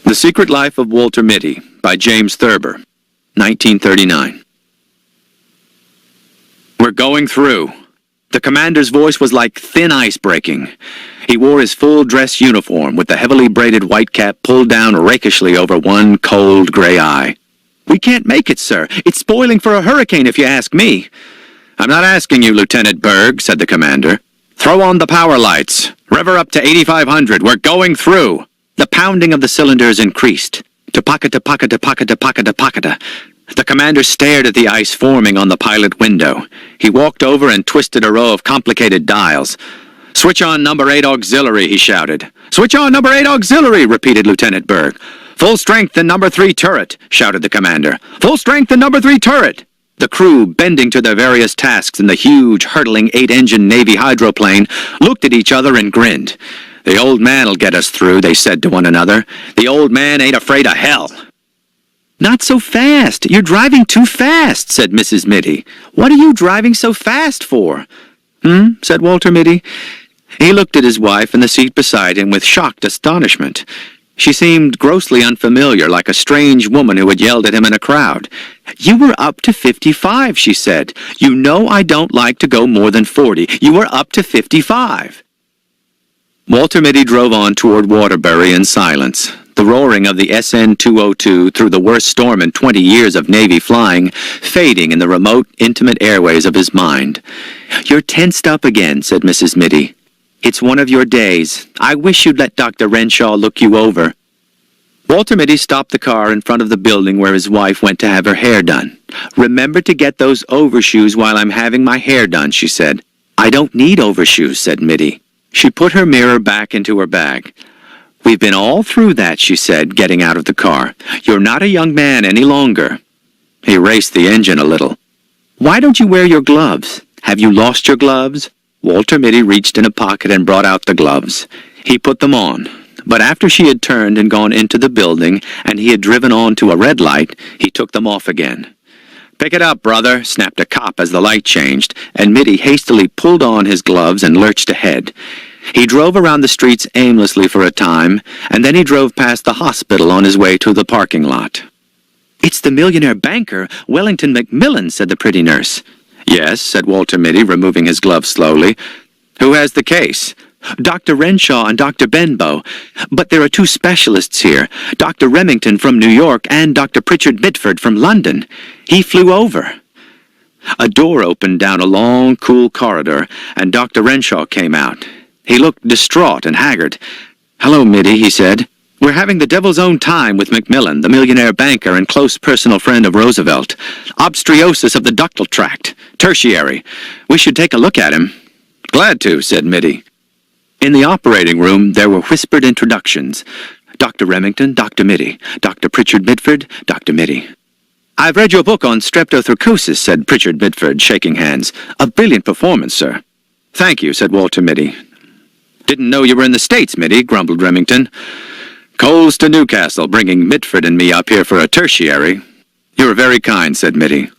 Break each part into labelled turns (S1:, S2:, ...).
S1: The Secret Life of Walter Mitty by James Thurber, 1939. We're going through. The commander's voice was like thin ice breaking. He wore his full dress uniform with the heavily braided white cap pulled down rakishly over one cold gray eye. "We can't make it, sir. It's spoiling for a hurricane if you ask me." "I'm not asking you, Lieutenant Berg," said the commander. "Throw on the power lights. Rev her up to 8,500. We're going through." The pounding of the cylinders increased. To-pocket-to-pocket-to-pocket-to-pocket-to-pocket. The commander stared at the ice forming on the pilot window. He walked over and twisted a row of complicated dials. "Switch on number 8 auxiliary," he shouted. "Switch on number 8 auxiliary," repeated Lieutenant Berg. "Full strength in number 3 turret," shouted the commander. "Full strength in number 3 turret." The crew, bending to their various tasks in the huge, hurtling 8-engine Navy hydroplane, looked at each other and grinned. "The old man'll get us through," they said to one another. "The old man ain't afraid of hell." "Not so fast. You're driving too fast," said Mrs. Mitty. "What are you driving so fast for?" Said Walter Mitty. He looked at his wife in the seat beside him with shocked astonishment. She seemed grossly unfamiliar, like a strange woman who had yelled at him in a crowd. "You were up to 55, she said. "You know I don't like to go more than 40. You were up to 55. Walter Mitty drove on toward Waterbury in silence, the roaring of the SN-202 through the worst storm in 20 years of Navy flying, fading in the remote, intimate airways of his mind. "You're tensed up again," said Mrs. Mitty. "It's one of your days. I wish you'd let Dr. Renshaw look you over." Walter Mitty stopped the car in front of the building where his wife went to have her hair done. "Remember to get those overshoes while I'm having my hair done," she said. "I don't need overshoes," said Mitty. She put her mirror back into her bag. "We've been all through that," she said, getting out of the car. "You're not a young man any longer." He raced the engine a little. "Why don't you wear your gloves? Have you lost your gloves?" Walter Mitty reached in a pocket and brought out the gloves. He put them on, but after she had turned and gone into the building and he had driven on to a red light, he took them off again. "Pick it up, brother," snapped a cop as the light changed, and Mitty hastily pulled on his gloves and lurched ahead. He drove around the streets aimlessly for a time, and then he drove past the hospital on his way to the parking lot. "It's the millionaire banker, Wellington Macmillan," said the pretty nurse. "Yes," said Walter Mitty, removing his gloves slowly. "Who has the case?" "Dr. Renshaw and Dr. Benbow. But there are 2 specialists here, Dr. Remington from New York and Dr. Pritchard Mitford from London. He flew over." A door opened down a long, cool corridor, and Dr. Renshaw came out. He looked distraught and haggard. "Hello, Mitty," he said. "We're having the devil's own time with Macmillan, the millionaire banker and close personal friend of Roosevelt. Obstruosis of the ductal tract. Tertiary. We should take a look at him." "Glad to," said Mitty. In the operating room, there were whispered introductions. Dr. Remington, Dr. Mitty. Dr. Pritchard Mitford, Dr. Mitty. "I've read your book on streptothrombosis," said Pritchard Mitford, shaking hands. "A brilliant performance, sir." "Thank you," said Walter Mitty. "Didn't know you were in the States, Mitty," grumbled Remington. "Coals to Newcastle, bringing Mitford and me up here for a tertiary." "You're very kind," said Mitty.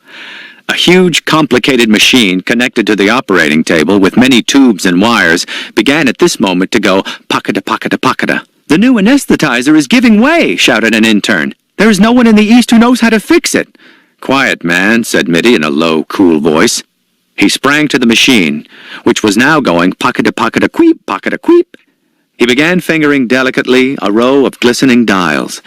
S1: A huge, complicated machine connected to the operating table with many tubes and wires began at this moment to go pocket-a-pocket-a-pocket-a. "The new anesthetizer is giving way," shouted an intern. "There is no one in the East who knows how to fix it." "Quiet, man," said Mitty in a low, cool voice. He sprang to the machine, which was now going pocket-a-pocket-a-queep, pocket-a-queep. He began fingering delicately a row of glistening dials.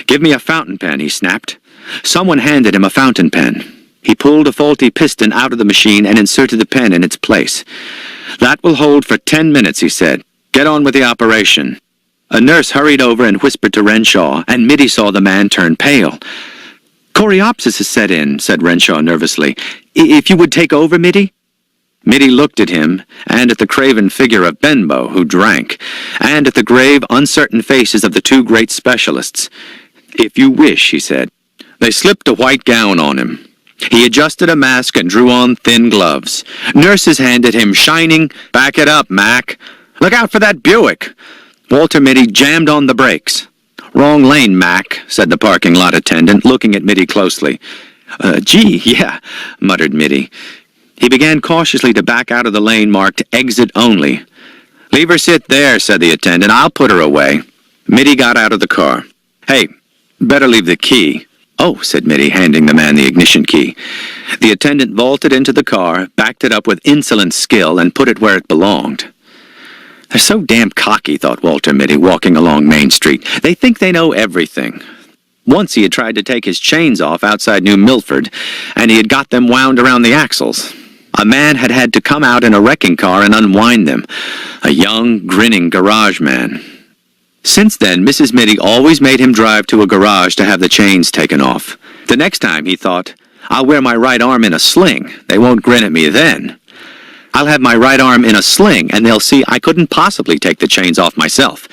S1: "Give me a fountain pen," he snapped. Someone handed him a fountain pen. He pulled a faulty piston out of the machine and inserted the pen in its place. "That will hold for 10 minutes," he said. "Get on with the operation." A nurse hurried over and whispered to Renshaw, and Mitty saw the man turn pale. "Choreopsis has set in," said Renshaw nervously. "If you would take over, Mitty?" Mitty looked at him, and at the craven figure of Benbow, who drank, and at the grave, uncertain faces of the 2 great specialists. "If you wish," he said. They slipped a white gown on him. He adjusted a mask and drew on thin gloves. Nurses handed him shining, "Back it up, Mac. Look out for that Buick." Walter Mitty jammed on the brakes. "Wrong lane, Mac," said the parking lot attendant, looking at Mitty closely. Gee, yeah," muttered Mitty. He began cautiously to back out of the lane marked "Exit Only." "Leave her sit there," said the attendant. "I'll put her away." Mitty got out of the car. Hey, better leave the key. Oh, said Mitty, handing the man the ignition key. The attendant vaulted into the car, backed it up with insolent skill, and put it where it belonged. They're so damn cocky, thought Walter Mitty, walking along Main Street. They think they know everything. Once he had tried to take his chains off outside New Milford, and he had got them wound around the axles. A man had had to come out in a wrecking car and unwind them. A young, grinning garage man. Since then, Mrs. Mitty always made him drive to a garage to have the chains taken off. The next time, he thought, I'll wear my right arm in a sling. They won't grin at me then. I'll have my right arm in a sling, and they'll see I couldn't possibly take the chains off myself.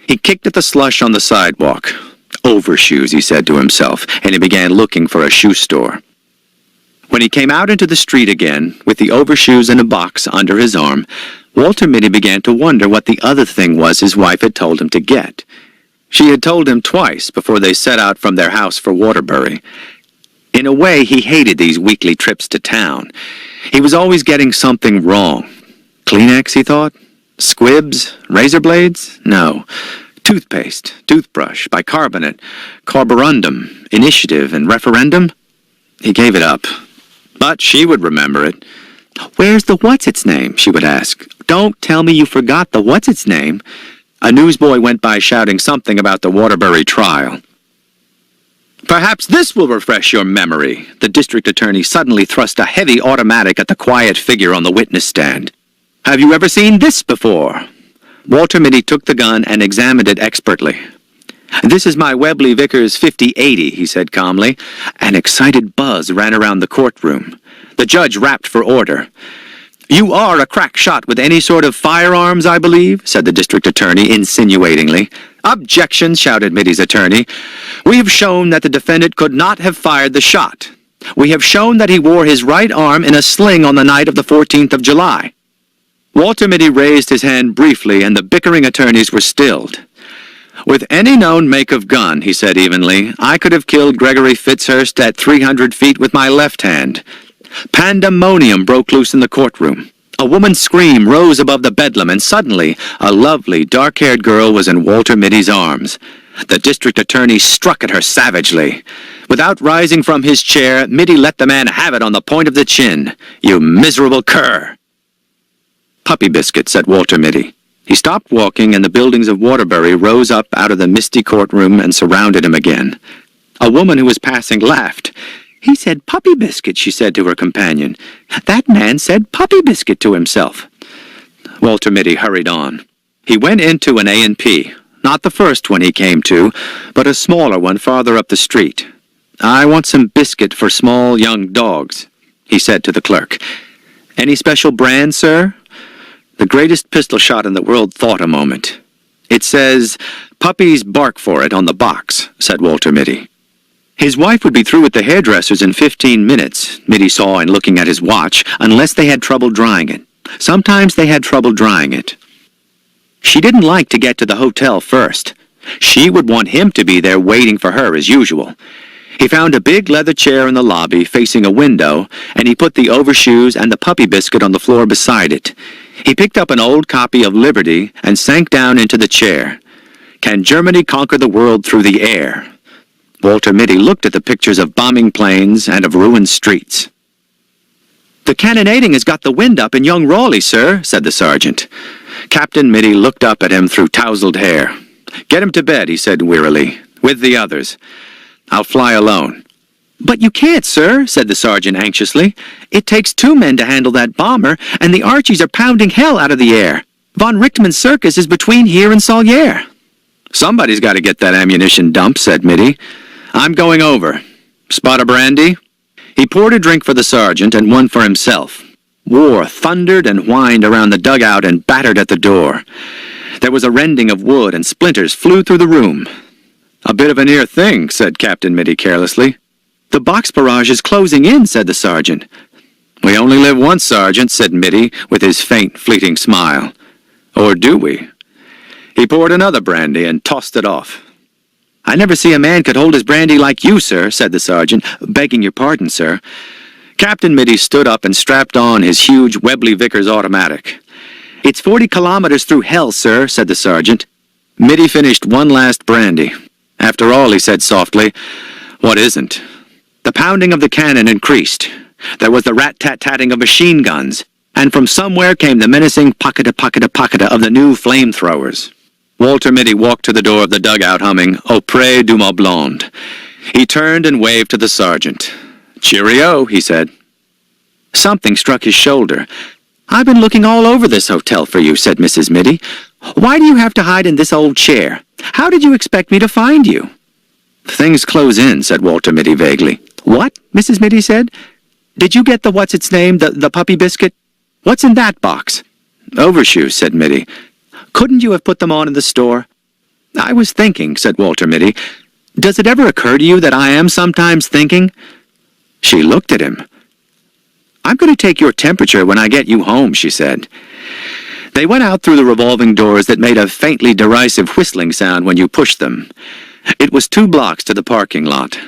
S1: He kicked at the slush on the sidewalk. Overshoes, he said to himself, and he began looking for a shoe store. When he came out into the street again, with the overshoes in a box under his arm, Walter Mitty began to wonder what the other thing was his wife had told him to get. She had told him twice before they set out from their house for Waterbury. In a way, he hated these weekly trips to town. He was always getting something wrong. Kleenex, he thought? Squibs? Razor blades? No. Toothpaste, toothbrush, bicarbonate, carborundum, initiative, and referendum? He gave it up. But she would remember it. Where's the what's-its-name? She would ask. Don't tell me you forgot the what's-its-name. A newsboy went by shouting something about the Waterbury trial. Perhaps this will refresh your memory. The district attorney suddenly thrust a heavy automatic at the quiet figure on the witness stand. Have you ever seen this before? Walter Mitty took the gun and examined it expertly. This is my Webley Vickers 5080, he said calmly. An excited buzz ran around the courtroom. The judge rapped for order. You are a crack shot with any sort of firearms, I believe, said the district attorney insinuatingly. Objection, shouted Mitty's attorney. We have shown that the defendant could not have fired the shot. We have shown that he wore his right arm in a sling on the night of the 14th of July. Walter Mitty raised his hand briefly, and the bickering attorneys were stilled. With any known make of gun, he said evenly, I could have killed Gregory Fitzhurst at 300 feet with my left hand. Pandemonium broke loose in the courtroom. A woman's scream rose above the bedlam, and suddenly a lovely, dark-haired girl was in Walter Mitty's arms. The district attorney struck at her savagely. Without rising from his chair, Mitty let the man have it on the point of the chin. You miserable cur! Puppy biscuit, said Walter Mitty. He stopped walking, and the buildings of Waterbury rose up out of the misty courtroom and surrounded him again. A woman who was passing laughed. He said puppy biscuit, she said to her companion. That man said puppy biscuit to himself. Walter Mitty hurried on. He went into an A&P, not the first one he came to, but a smaller one farther up the street. I want some biscuit for small young dogs, he said to the clerk. Any special brand, sir? The greatest pistol shot in the world thought a moment. It says, puppies bark for it on the box, said Walter Mitty. His wife would be through at the hairdresser's in 15 minutes, Mitty saw in looking at his watch, unless they had trouble drying it. Sometimes they had trouble drying it. She didn't like to get to the hotel first. She would want him to be there waiting for her as usual. He found a big leather chair in the lobby facing a window, and he put the overshoes and the puppy biscuit on the floor beside it. He picked up an old copy of Liberty and sank down into the chair. Can Germany conquer the world through the air? Walter Mitty looked at the pictures of bombing planes and of ruined streets. The cannonading has got the wind up in young Raleigh, sir, said the sergeant. Captain Mitty looked up at him through tousled hair. Get him to bed, he said wearily, with the others. I'll fly alone. But you can't, sir, said the sergeant anxiously. It takes 2 men to handle that bomber, and the Archies are pounding hell out of the air. Von Richtmann's circus is between here and Solier. Somebody's got to get that ammunition dumped, said Mitty. I'm going over. Spot a brandy? He poured a drink for the sergeant and one for himself. War thundered and whined around the dugout and battered at the door. There was a rending of wood, and splinters flew through the room. A bit of a near thing, said Captain Mitty carelessly. The box barrage is closing in, said the sergeant. We only live once, Sergeant, said Mitty with his faint, fleeting smile. Or do we? He poured another brandy and tossed it off. I never see a man could hold his brandy like you, sir, said the sergeant. Begging your pardon, sir. Captain Mitty stood up and strapped on his huge Webley Vickers automatic. It's 40 kilometers through hell, sir, said the sergeant. Mitty finished one last brandy. After all, he said softly, what isn't? The pounding of the cannon increased. There was the rat-tat-tatting of machine guns, and from somewhere came the menacing pocketa-pocketa-pocketa of the new flamethrowers. Walter Mitty walked to the door of the dugout humming Auprès du Mont Blonde. He turned and waved to the sergeant. Cheerio, he said. Something struck his shoulder. I've been looking all over this hotel for you, said Mrs. Mitty. Why do you have to hide in this old chair? How did you expect me to find you? Things close in, said Walter Mitty vaguely. What? Mrs. Mitty said. Did you get the what's-its-name, the puppy biscuit? What's in that box? Overshoes, said Mitty. Couldn't you have put them on in the store? I was thinking, said Walter Mitty. Does it ever occur to you that I am sometimes thinking? She looked at him. I'm going to take your temperature when I get you home, she said. They went out through the revolving doors that made a faintly derisive whistling sound when you pushed them. It was 2 blocks to the parking lot.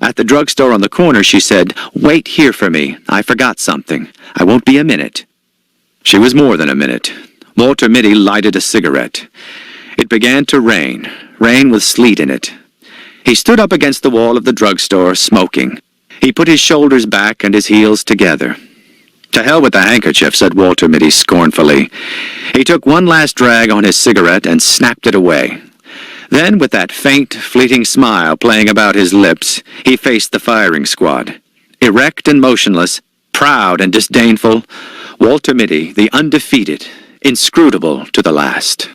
S1: At the drugstore on the corner, she said, Wait here for me. I forgot something. I won't be a minute. She was more than a minute. Walter Mitty lighted a cigarette. It began to rain with sleet in it. He stood up against the wall of the drugstore, smoking. He put his shoulders back and his heels together. To hell with the handkerchief, said Walter Mitty scornfully. He took one last drag on his cigarette and snapped it away. Then, with that faint, fleeting smile playing about his lips, he faced the firing squad. Erect and motionless, proud and disdainful, Walter Mitty, the undefeated, inscrutable to the last.